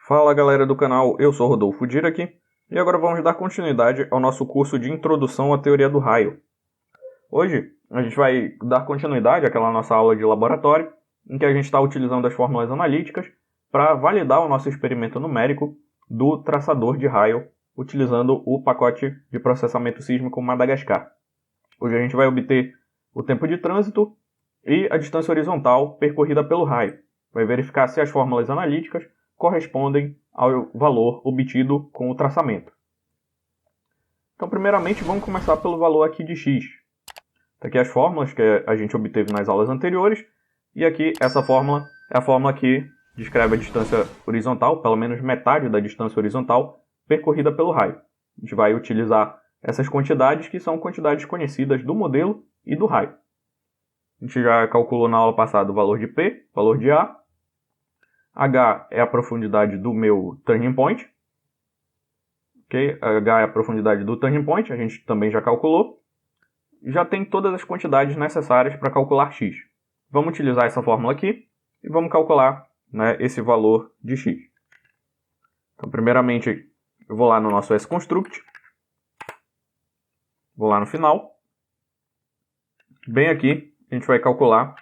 Fala galera do canal, eu sou Rodolfo Dira aqui e agora vamos dar continuidade ao nosso curso de Introdução à Teoria do Raio. Hoje a gente vai dar continuidade àquela nossa aula de laboratório em que a gente está utilizando as fórmulas analíticas para validar o nosso experimento numérico do traçador de raio utilizando o pacote de processamento sísmico Madagascar. Hoje a gente vai obter o tempo de trânsito e a distância horizontal percorrida pelo raio. Vai verificar se as fórmulas analíticas correspondem ao valor obtido com o traçamento. Então, primeiramente, vamos começar pelo valor aqui de x. Aqui as fórmulas que a gente obteve nas aulas anteriores, e aqui essa fórmula é a fórmula que descreve a distância horizontal, pelo menos metade da distância horizontal percorrida pelo raio. A gente vai utilizar essas quantidades que são quantidades conhecidas do modelo e do raio. A gente já calculou na aula passada o valor de P, valor de A. H é a profundidade do meu turning point. Okay? H é a profundidade do turning point, a gente também já calculou. Já tem todas as quantidades necessárias para calcular x. Vamos utilizar essa fórmula aqui e vamos calcular, né, esse valor de x. Então, primeiramente, eu vou lá no nosso S-Construct. Vou lá no final. Bem aqui, a gente vai calcular.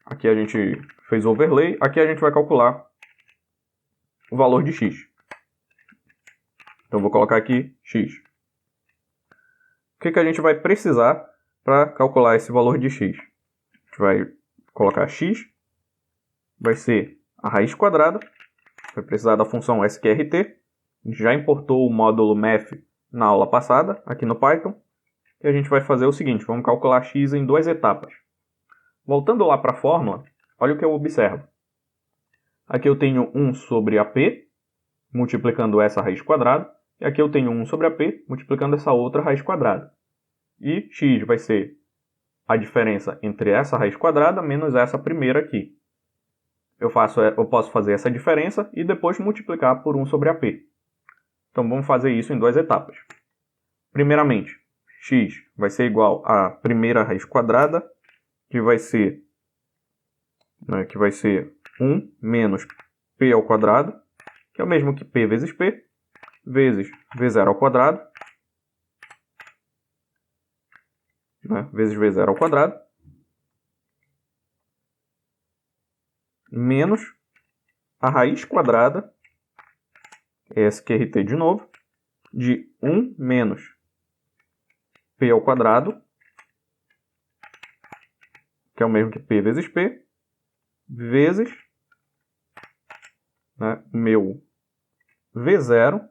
Aqui a gente fez o overlay. Aqui a gente vai calcular o valor de x. Então, vou colocar aqui x. O que a gente vai precisar para calcular esse valor de x? A gente vai colocar x. Vai ser a raiz quadrada. Vai precisar da função sqrt. A gente já importou o módulo math na aula passada, aqui no Python. E a gente vai fazer o seguinte, vamos calcular x em duas etapas. Voltando lá para a fórmula, olha o que eu observo. Aqui eu tenho 1 sobre AP, multiplicando essa raiz quadrada. E aqui eu tenho 1 sobre AP, multiplicando essa outra raiz quadrada. E x vai ser a diferença entre essa raiz quadrada menos essa primeira aqui. Eu posso fazer essa diferença e depois multiplicar por 1 sobre AP. Então vamos fazer isso em duas etapas. Primeiramente, x vai ser igual à primeira raiz quadrada, que vai ser 1 menos p ao quadrado, que é o mesmo que p vezes p, vezes v0 ao quadrado, vezes v0 ao quadrado, menos a raiz quadrada, sqrt de novo, de 1 menos p ao quadrado, que é o mesmo que p vezes p, vezes meu v0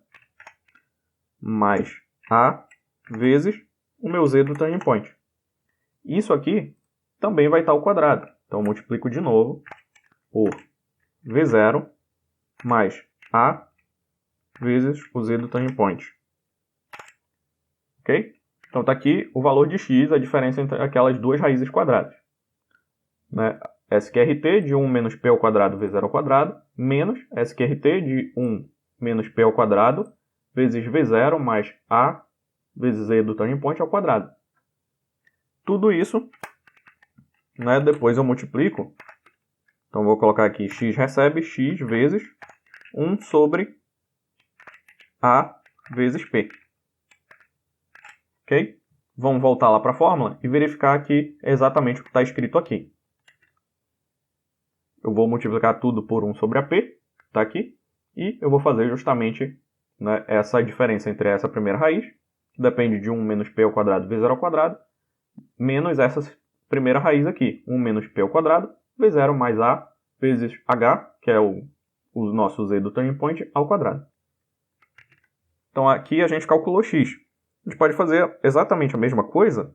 mais a vezes o meu z do turning point. Isso aqui também vai estar ao quadrado. Então, eu multiplico de novo por v0 mais a vezes o z do turning point. Ok? Então, está aqui o valor de x, a diferença entre aquelas duas raízes quadradas. sqrt de 1 menos p ao quadrado v0 ao quadrado, menos sqrt de 1 menos p ao quadrado, vezes v0 mais a vezes z do turning point ao quadrado. Tudo isso, depois eu multiplico. Então, vou colocar aqui x recebe x vezes 1 sobre a vezes p. Ok? Vamos voltar lá para a fórmula e verificar aqui exatamente o que está escrito aqui. Eu vou multiplicar tudo por 1 sobre AP, está aqui, e eu vou fazer justamente essa diferença entre essa primeira raiz, que depende de 1 menos p ao quadrado v0 ao quadrado, menos essa primeira raiz aqui, 1 menos p ao quadrado, v0 mais a vezes h, que é o nosso z do turning point, ao quadrado. Então aqui a gente calculou x. A gente pode fazer exatamente a mesma coisa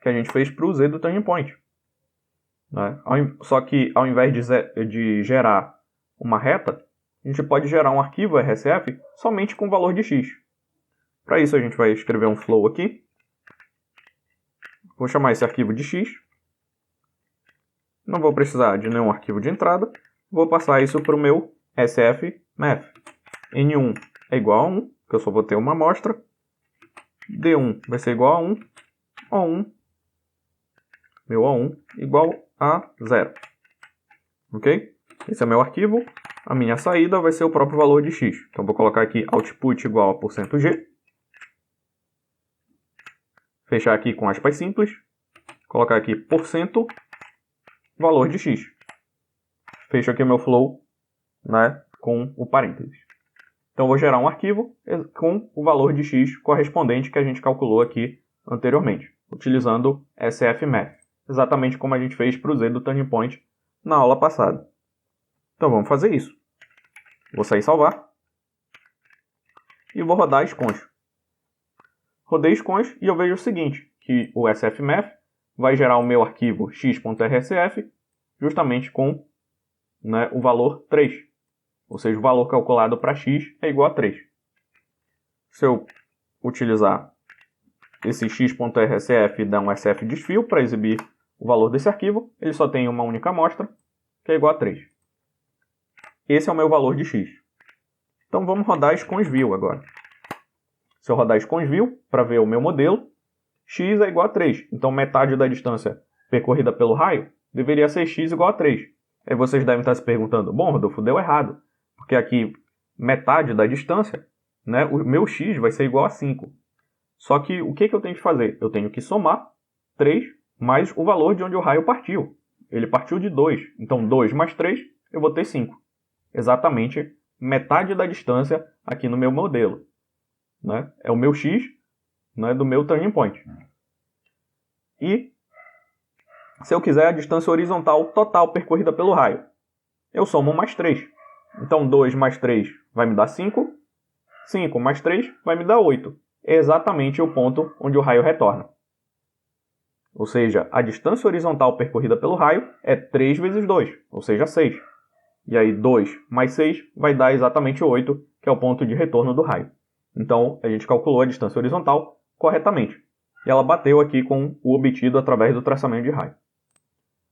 que a gente fez para o z do turning point. Só que ao invés de gerar uma reta, a gente pode gerar um arquivo RSF somente com o valor de x. Para isso a gente vai escrever um flow aqui. Vou chamar esse arquivo de x. Não vou precisar de nenhum arquivo de entrada. Vou passar isso para o meu sfmath. N1 é igual a 1, que eu só vou ter uma amostra. D1 vai ser igual a 1. O1, meu O1 igual a 0. Ok? Esse é meu arquivo. A minha saída vai ser o próprio valor de x. Então, vou colocar aqui output igual a %g. Fechar aqui com aspas simples. Colocar aqui %, valor de x. Fecho aqui o meu flow, né, com o parênteses. Então, vou gerar um arquivo com o valor de x correspondente que a gente calculou aqui anteriormente, utilizando sfmath, exatamente como a gente fez para o z do turning point na aula passada. Então, vamos fazer isso. Vou sair e salvar. E vou rodar esconjo. Rodei esconjo e eu vejo o seguinte, que o sfmath vai gerar o meu arquivo x.rsf justamente com, né, o valor 3. Ou seja, o valor calculado para x é igual a 3. Se eu utilizar esse x.rsf e dar um sf desfio para exibir o valor desse arquivo, ele só tem uma única amostra, que é igual a 3. Esse é o meu valor de x. Então vamos rodar sconsview agora. Se eu rodar sconsview para ver o meu modelo, x é igual a 3. Então metade da distância percorrida pelo raio deveria ser x igual a 3. Aí vocês devem estar se perguntando, bom, Rodolfo, deu errado. Porque aqui metade da distância, né, o meu x vai ser igual a 5. Só que o que eu tenho que fazer? Eu tenho que somar 3 mais o valor de onde o raio partiu. Ele partiu de 2. Então 2 mais 3, eu vou ter 5. Exatamente metade da distância aqui no meu modelo. Né? É o meu x, né, do meu turning point. E se eu quiser a distância horizontal total percorrida pelo raio, eu somo mais 3. Então 2 mais 3 vai me dar 5. 5 mais 3 vai me dar 8. É exatamente o ponto onde o raio retorna. Ou seja, a distância horizontal percorrida pelo raio é 3 vezes 2, ou seja, 6. E aí 2 mais 6 vai dar exatamente 8, que é o ponto de retorno do raio. Então, a gente calculou a distância horizontal corretamente. E ela bateu aqui com o obtido através do traçamento de raio.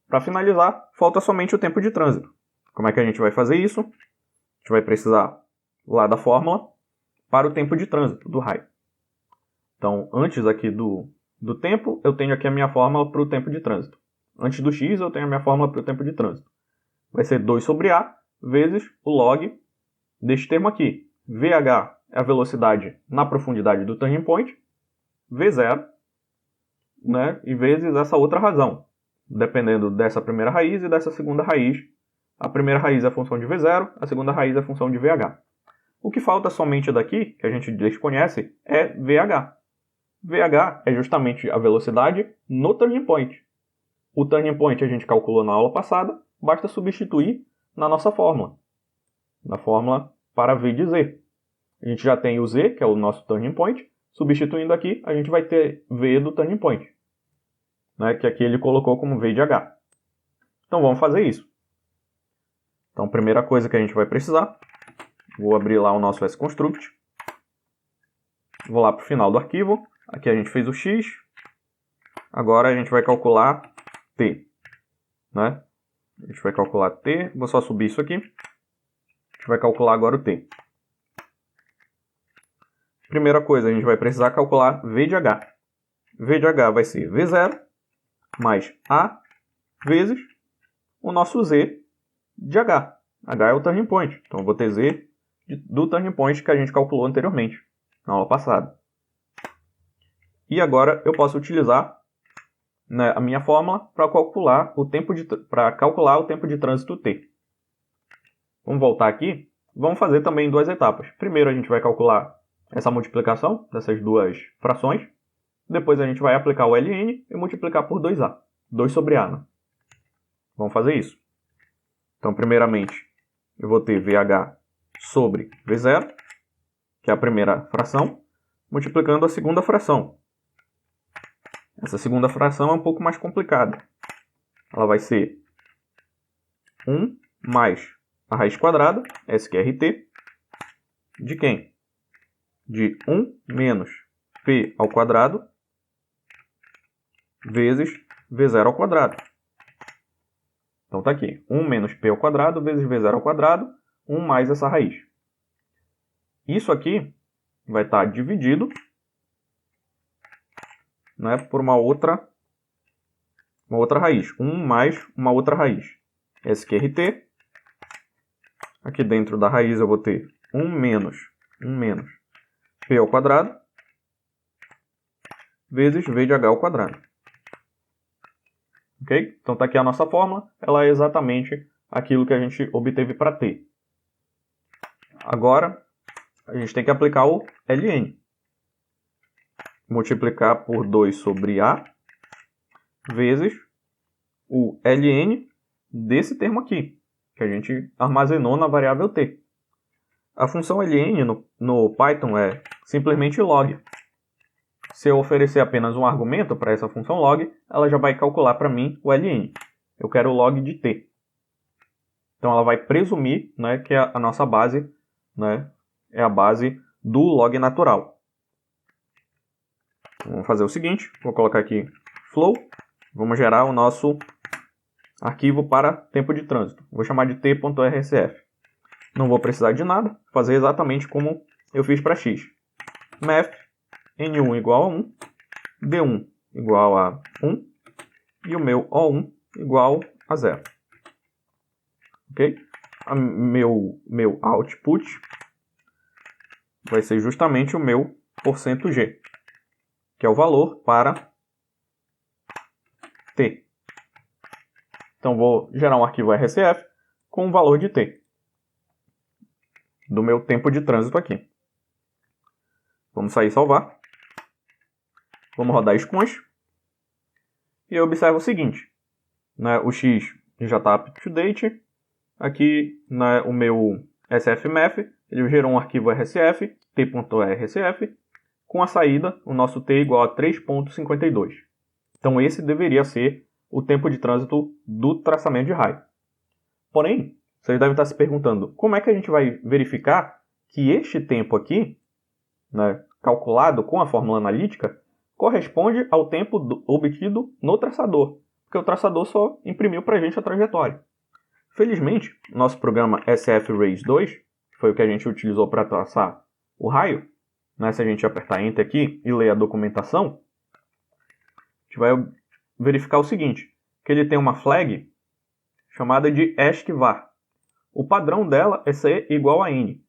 Para finalizar, falta somente o tempo de trânsito. Como é que a gente vai fazer isso? A gente vai precisar lá da fórmula para o tempo de trânsito do raio. Então, antes aqui do tempo, eu tenho aqui a minha fórmula para o tempo de trânsito. Antes do x, eu tenho a minha fórmula para o tempo de trânsito. Vai ser 2 sobre a vezes o log deste termo aqui. VH é a velocidade na profundidade do turning point, V0, né, e vezes essa outra razão, dependendo dessa primeira raiz e dessa segunda raiz. A primeira raiz é a função de V0, a segunda raiz é a função de VH. O que falta somente daqui, que a gente desconhece, é VH. VH é justamente a velocidade no turning point. O turning point a gente calculou na aula passada, basta substituir na nossa fórmula. Na fórmula para V de Z. A gente já tem o Z, que é o nosso turning point. Substituindo aqui, a gente vai ter V do turning point, né, que aqui ele colocou como V de H. Então vamos fazer isso. Então, primeira coisa que a gente vai precisar, vou abrir lá o nosso sconstruct. Vou lá para o final do arquivo. Aqui a gente fez o x. Agora a gente vai calcular t. Né? A gente vai calcular t. Vou só subir isso aqui. A gente vai calcular agora o t. Primeira coisa, a gente vai precisar calcular v de h. V de h vai ser v0 mais a vezes o nosso z de h. H é o turning point. Então eu vou ter z do turning point que a gente calculou anteriormente, na aula passada. E agora eu posso utilizar, né, a minha fórmula para calcular o tempo de trânsito t. Vamos voltar aqui. Vamos fazer também em 2 etapas. Primeiro a gente vai calcular essa multiplicação dessas duas frações. Depois a gente vai aplicar o ln e multiplicar por 2a. 2 sobre a. Né? Vamos fazer isso. Então, primeiramente, eu vou ter VH sobre V0, que é a primeira fração, multiplicando a segunda fração. Essa segunda fração é um pouco mais complicada. Ela vai ser 1 mais a raiz quadrada, SQRT, de quem? De 1 menos P ao quadrado vezes V0 ao quadrado. Então está aqui, 1 menos P ao quadrado vezes V0 ao quadrado, 1 mais essa raiz. Isso aqui vai estar dividido, né, por uma outra raiz. 1 mais uma outra raiz. SQRT Aqui dentro da raiz eu vou ter 1 menos p ao quadrado vezes v de h ao quadrado. Ok? Então está aqui a nossa fórmula. Ela é exatamente aquilo que a gente obteve para t. Agora, a gente tem que aplicar o ln. Multiplicar por 2 sobre a vezes o ln desse termo aqui, que a gente armazenou na variável t. A função ln no Python é simplesmente log. Se eu oferecer apenas um argumento para essa função log, ela já vai calcular para mim o ln. Eu quero o log de t. Então ela vai presumir, né, que a nossa base, né, é a base do log natural. Vamos fazer o seguinte, vou colocar aqui flow, vamos gerar o nosso arquivo para tempo de trânsito. Vou chamar de t.rsf. Não vou precisar de nada, fazer exatamente como eu fiz para x. Math n1 igual a 1, d1 igual a 1 e o meu o1 igual a 0. Ok? Meu output vai ser justamente o meu %g, que é o valor para t. Então vou gerar um arquivo RCF com o valor de t, do meu tempo de trânsito aqui. Vamos sair e salvar. Vamos rodar as cons. E eu observo o seguinte, né, o x já está up to date. Aqui, né, o meu sfmath, ele gerou um arquivo RCF, t.rsf, com a saída, o nosso t igual a 3.52. Então esse deveria ser o tempo de trânsito do traçamento de raio. Porém, vocês devem estar se perguntando, como é que a gente vai verificar que este tempo aqui, né, calculado com a fórmula analítica, corresponde ao tempo obtido no traçador? Porque o traçador só imprimiu para a gente a trajetória. Felizmente, nosso programa sfrace2, que foi o que a gente utilizou para traçar o raio, né, se a gente apertar Enter aqui e ler a documentação, a gente vai verificar o seguinte, que ele tem uma flag chamada de ASCII-var. O padrão dela é ser igual a n.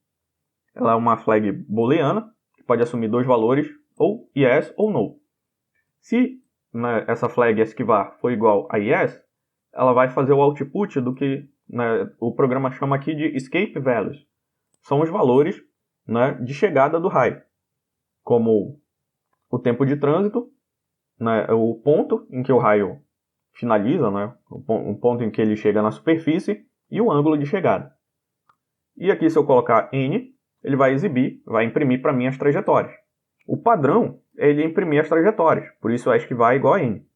Ela é uma flag booleana, que pode assumir dois valores, ou yes ou no. Se, né, essa flag ASCII-var for igual a yes, ela vai fazer o output do que, né, o programa chama aqui de escape values. São os valores, né, de chegada do raio, como o tempo de trânsito, né, o ponto em que o raio finaliza, né, o ponto em que ele chega na superfície, e o ângulo de chegada. E aqui, se eu colocar n, ele vai exibir, vai imprimir para mim as trajetórias. O padrão é ele imprimir as trajetórias, por isso ASCII-var é igual a n.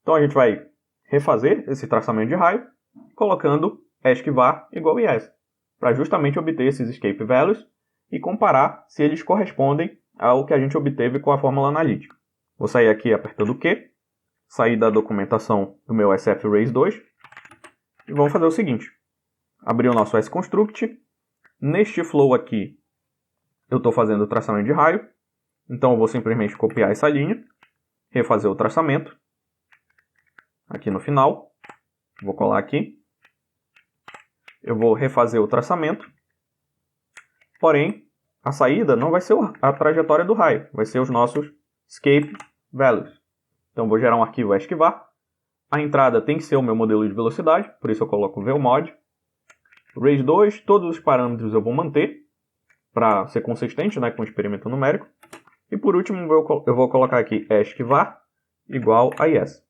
Então a gente vai refazer esse traçamento de raio, colocando ASCII-var igual a yes, para justamente obter esses escape values e comparar se eles correspondem ao que a gente obteve com a fórmula analítica. Vou sair aqui apertando o Q, sair da documentação do meu sfrace2 e vamos fazer o seguinte. Abrir o nosso sconstruct. Neste flow aqui, eu estou fazendo o traçamento de raio. Então eu vou simplesmente copiar essa linha, refazer o traçamento. Aqui no final, vou colar aqui. Eu vou refazer o traçamento. Porém, a saída não vai ser a trajetória do raio, vai ser os nossos escape values. Então vou gerar um arquivo ASCII-var. A entrada tem que ser o meu modelo de velocidade, por isso eu coloco VMod. Race2, todos os parâmetros eu vou manter, para ser consistente, né, com o experimento numérico. E por último eu vou colocar aqui ASCII-var igual a yes.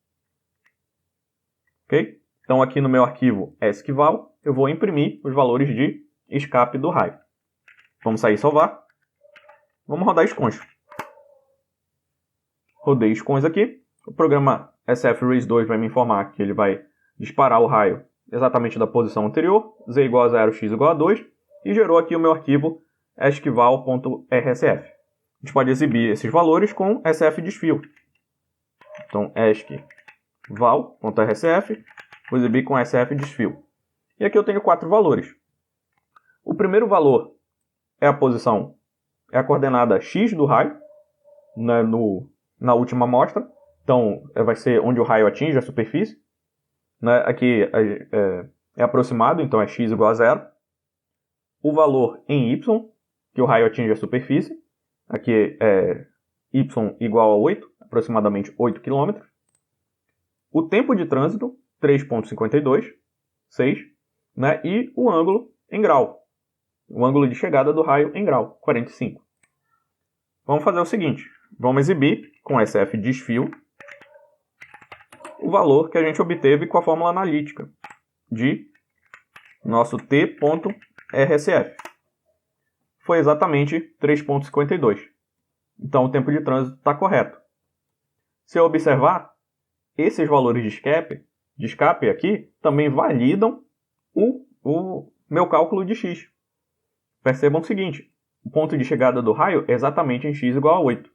Ok? Então aqui no meu arquivo ASCII-val eu vou imprimir os valores de escape do raio. Vamos sair e salvar. Vamos rodar scons. Rodei scons aqui. O programa sfrace2 vai me informar que ele vai disparar o raio exatamente da posição anterior, z igual a 0, x igual a 2, e gerou aqui o meu arquivo asciival.rsf. A gente pode exibir esses valores com sfdesfio. Então, asciival.rsf, vou exibir com sfdesfio. E aqui eu tenho 4 valores. O primeiro valor é a posição, é a coordenada x do raio, né, na última amostra. Então, vai ser onde o raio atinge a superfície. Né? Aqui é aproximado, então é x igual a 0. o valor em y, que o raio atinge a superfície. Aqui é y igual a 8, aproximadamente 8 km. O tempo de trânsito, 3,52, 6, né? E o ângulo em grau. O ângulo de chegada do raio em grau, 45. Vamos fazer o seguinte. Vamos exibir com SF desfio o valor que a gente obteve com a fórmula analítica de nosso T.RSF. Foi exatamente 3,52. Então o tempo de trânsito está correto. Se eu observar, esses valores de escape aqui também validam o meu cálculo de x. Percebam o seguinte, o ponto de chegada do raio é exatamente em x igual a 8.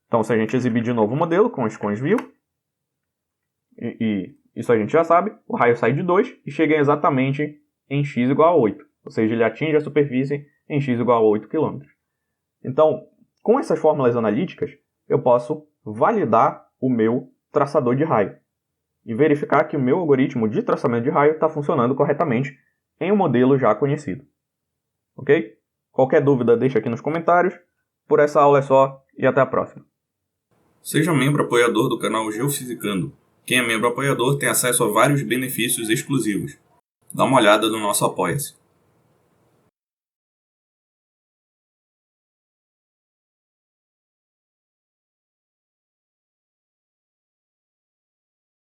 Então, se a gente exibir de novo o modelo com os cões view, e isso a gente já sabe, o raio sai de 2 e chega exatamente em x igual a 8. Ou seja, ele atinge a superfície em x igual a 8 km. Então, com essas fórmulas analíticas, eu posso validar o meu traçador de raio e verificar que o meu algoritmo de traçamento de raio está funcionando corretamente em um modelo já conhecido. Ok? Qualquer dúvida, deixa aqui nos comentários. Por essa aula é só e até a próxima. Seja membro apoiador do canal Geofisicando. Quem é membro apoiador tem acesso a vários benefícios exclusivos. Dá uma olhada no nosso Apoia-se.